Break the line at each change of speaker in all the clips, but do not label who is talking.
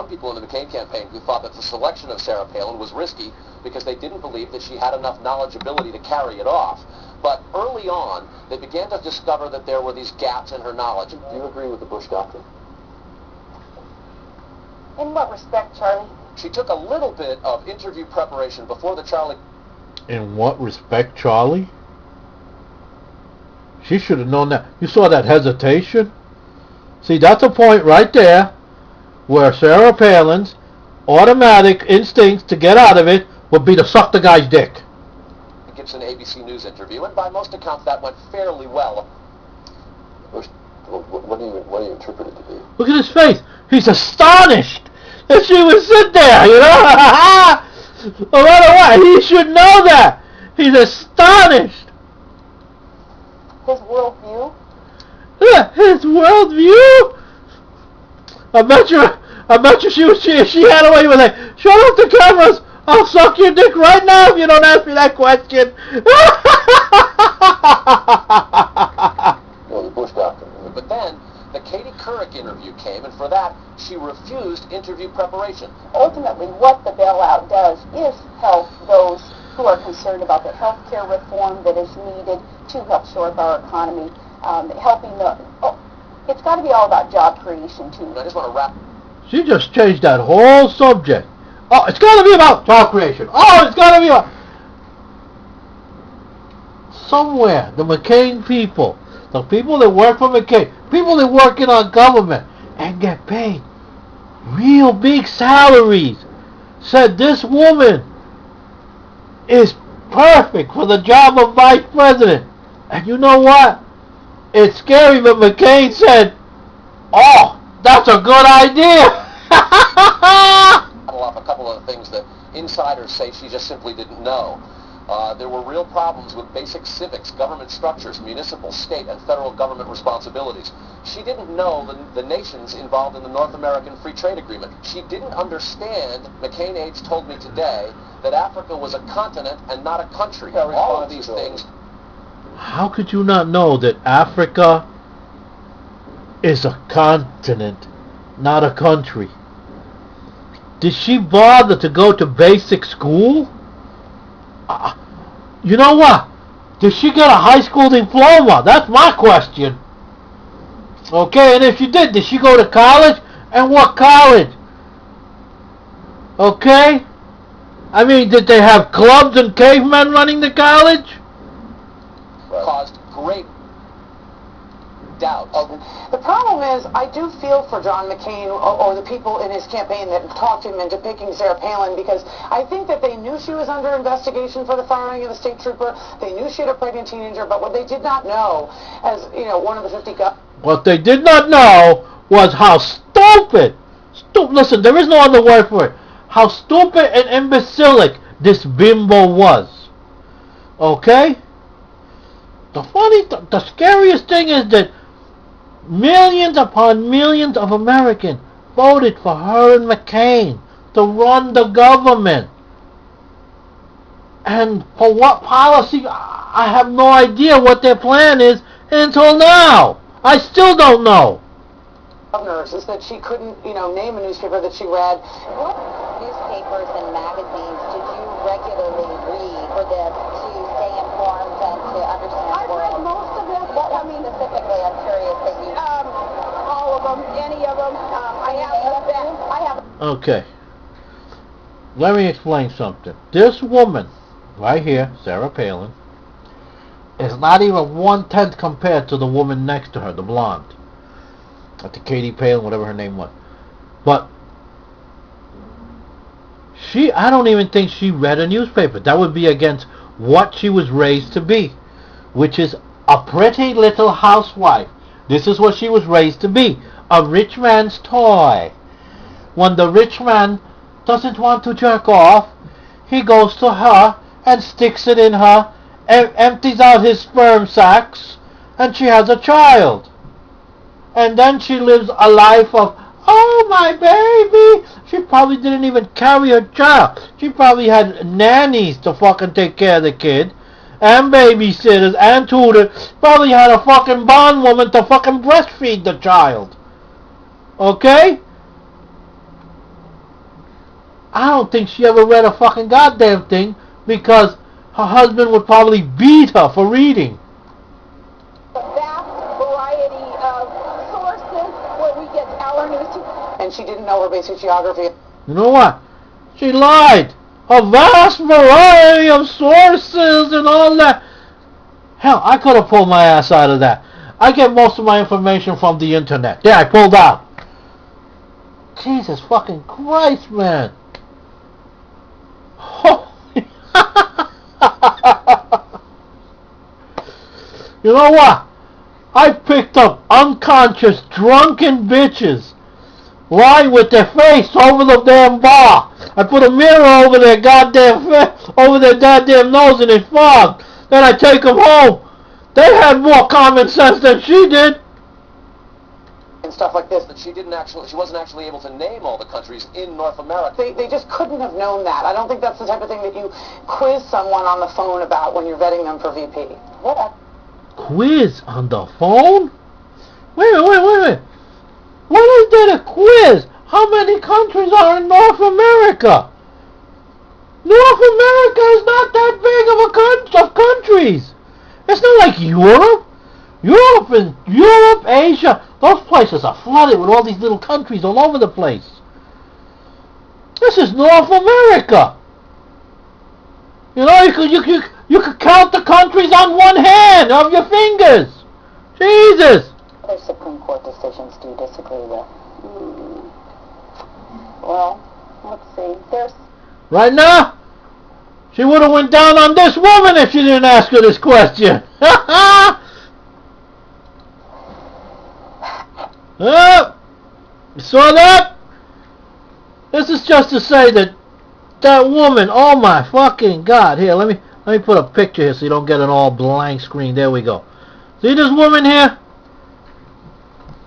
some people in the McCain campaign who thought that the selection of Sarah Palin was risky because they didn't believe that she had enough knowledgeability to carry it off. But early on, they began to discover that there were these gaps in her knowledge. Do you agree with the Bush doctrine?
In what respect, Charlie?
She took a little bit of interview preparation before the Charlie...
In what respect, Charlie? She should have known that. You saw that hesitation? See, that's a point right there where Sarah Palin's automatic instincts to get out of it would be to suck the guy's dick.
Gibson ABC News interview, and by most accounts that went fairly well. What do you interpret it to be?
Look at his face. He's astonished that she would sit there, you know? No matter what, he should know that. He's astonished.
His worldview?
His worldview? I bet you she had a way with it. Shut off the cameras. I'll suck your dick right now if you don't ask me that question.
Well, the Bush doctrine. But then the Katie Couric interview came, and for that she refused interview preparation.
Ultimately, what the bailout does is help those who are concerned about the health care reform that is needed to help shore up our economy, helping the... Oh, it's got to be all about job creation, too.
I just want to wrap...
She just changed that whole subject. Oh, it's got to be about job creation. Oh, it's got to be about... Somewhere, the McCain people, the people that work for McCain, people that work in our government and get paid real big salaries, said this woman is perfect for the job of vice president. And you know what? It's scary, but McCain said, oh, that's a good idea.
Off a couple of things that insiders say she just simply didn't know. There were real problems with basic civics, government structures, municipal, state, and federal government responsibilities. She didn't know the nations involved in the North American Free Trade Agreement. She didn't understand, McCain aides told me today, that Africa was a continent and not a country. All of these things.
How could you not know that Africa is a continent, not a country? Did she bother to go to basic school? You know what? Did she get a high school diploma? That's my question. Okay, and if she did she go to college? And what college? Okay? I mean, did they have clubs and cavemen running the college?
Caused great doubt.
The problem is, I do feel for John McCain or the people in his campaign that talked him into picking Sarah Palin, because I think that they knew she was under investigation for the firing of the state trooper. They knew she had a pregnant teenager, but what they did not know, as you know, one of the 50
what they did not know was how stupid, listen, there is no other word for it, how stupid and imbecilic this bimbo was. Okay? The scariest thing is that millions upon millions of Americans voted for her and McCain to run the government. And for what policy, I have no idea what their plan is until now. I still don't know.
Governors is that she couldn't, name a newspaper that she read.
What newspapers and magazines did you regularly read for this to stay informed and to understand the world?
I've read most of them.
What specifically? I'm curious that you...
all of them, any of them. I have.
Okay. Let me explain something. This woman, right here, Sarah Palin, is not even 1/10 compared to the woman next to her, the blonde. To Katie Palin, whatever her name was. But I don't even think she read a newspaper. That would be against what she was raised to be, which is a pretty little housewife. This is what she was raised to be, a rich man's toy. When the rich man doesn't want to jerk off, he goes to her and sticks it in her, empties out his sperm sacs, and she has a child. And then she lives a life of, oh, my baby. She probably didn't even carry her child. She probably had nannies to fucking take care of the kid, and babysitters, and tutors. Probably had a fucking bondwoman to fucking breastfeed the child. Okay? I don't think she ever read a fucking goddamn thing, because her husband would probably beat her for reading.
A vast variety of sources where we get our news.
And she didn't know her basic geography.
You know what? She lied. A vast variety of sources and all that. Hell, I could have pulled my ass out of that. I get most of my information from the internet. Yeah, I pulled out. Jesus fucking Christ, man. You know what? I picked up unconscious, drunken bitches lying with their face over the damn bar. I put a mirror over their goddamn over their goddamn nose and it fogged. Then I take them home. They had more common sense than she did.
And stuff like this.
That she wasn't actually able to name all the countries in North America.
They just couldn't have known that. I don't think that's the type of thing that you quiz someone on the phone about when you're vetting them for VP.
What?
Quiz on the phone? Wait a minute. What is there to quiz? How many countries are in North America? North America is not that big of countries. It's not like Europe. Europe, Asia, those places are flooded with all these little countries all over the place. This is North America. You know, you could count the countries on one hand of your fingers. Jesus.
Other Supreme Court decisions do you disagree with? Well, let's see. There's
Right now, she would have went down on this woman if she didn't ask her this question. Oh, you saw that? This is just to say that woman, oh my fucking God. Here, let me put a picture here so you don't get an all blank screen. There we go. See this woman here?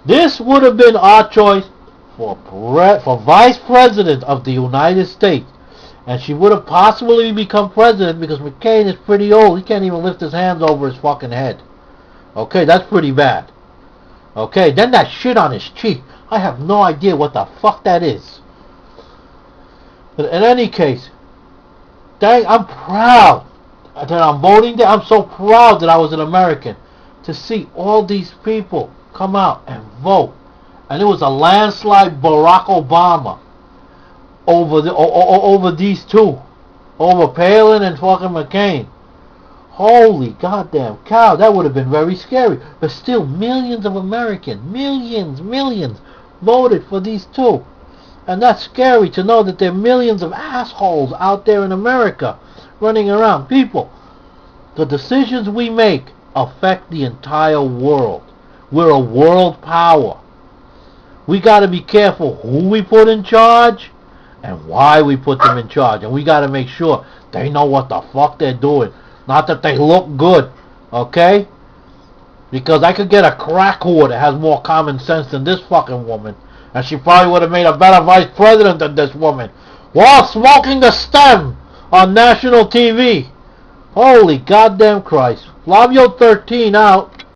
This would have been our choice for Vice President of the United States. And she would have possibly become president because McCain is pretty old. He can't even lift his hands over his fucking head. Okay, that's pretty bad. Okay, then that shit on his cheek. I have no idea what the fuck that is. But in any case, dang, I'm proud that I'm voting there. I'm so proud that I was an American to see all these people come out and vote. And it was a landslide Barack Obama over these two. Over Palin and fucking McCain. Holy goddamn cow, that would have been very scary. But still, millions of Americans, millions, voted for these two. And that's scary to know that there are millions of assholes out there in America running around. People, the decisions we make affect the entire world. We're a world power. We got to be careful who we put in charge and why we put them in charge. And we got to make sure they know what the fuck they're doing. Not that they look good, okay? Because I could get a crack whore that has more common sense than this fucking woman. And she probably would have made a better vice president than this woman. While smoking the stem on national TV. Holy goddamn Christ. Flavio 13 out.